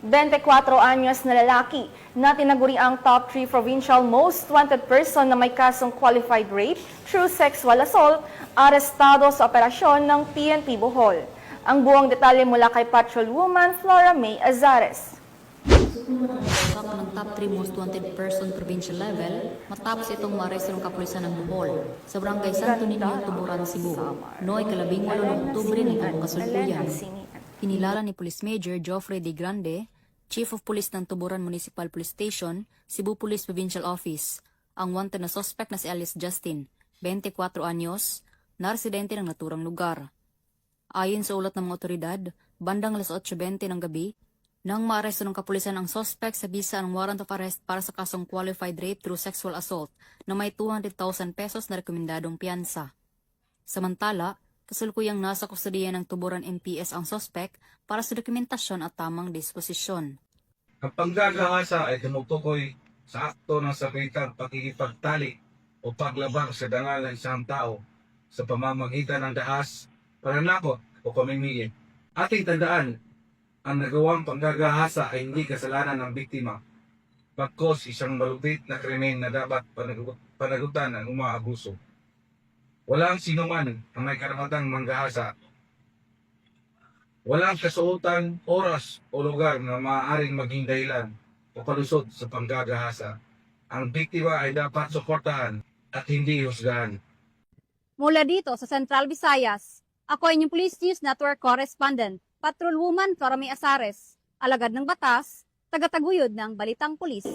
24 anyos na lalaki na tinaguri ang top 3 provincial most wanted person na may kasong qualified rape through sexual assault, arestado sa operasyon ng PNP Bohol. Ang buong detalye mula kay Patrolwoman Flora May Azares. Usap ng top 3 most wanted person provincial level matapos itong maaresto ng kapulisan ng Bohol sa barangay Santo Niño, Tuburan, Cebu, noong 18 ng Oktubre nitong kasalukuyan. Kinilala ni Police Major Geoffrey D. Grande, Chief of Police ng Tuburan Municipal Police Station, Cebu Police Provincial Office, ang wanted na suspect na si Alice Justin, 24 anyos, na residente ng naturang lugar. Ayon sa ulat ng mga otoridad, bandang alas 8:20 ng gabi, nang maaresto ng kapulisan ang suspect sa bisa ng warrant of arrest para sa kasong qualified rape through sexual assault na may 200,000 pesos na rekomendadong piyansa. Samantala, kasalukuyang nasa kustudiya ng Tuburan MPS ang suspect para sa dokumentasyon at tamang disposisyon. Ang panggagahasa ay tumutukoy sa akto ng sakritang pakikipagtali o paglabag sa dangal ng isang tao sa pamamagitan ng dahas, pananakot o pamimigit. Ating tandaan, ang nagawang panggagahasa ay hindi kasalanan ng biktima, pagkos isang malupit na krimen na dapat panagutan ng umaabuso. Walang sinuman ang may karamatang manggahasa. Walang kasuotan, oras o lugar na maaaring maging dahilan o palusot sa panggagahasa. Ang biktima ay dapat suportahan at hindi husgahan. Mula dito sa Central Visayas, ako ay inyong Police News Network Correspondent, Patrolwoman Flora May Azares, alagad ng batas, tagataguyod ng Balitang Pulis.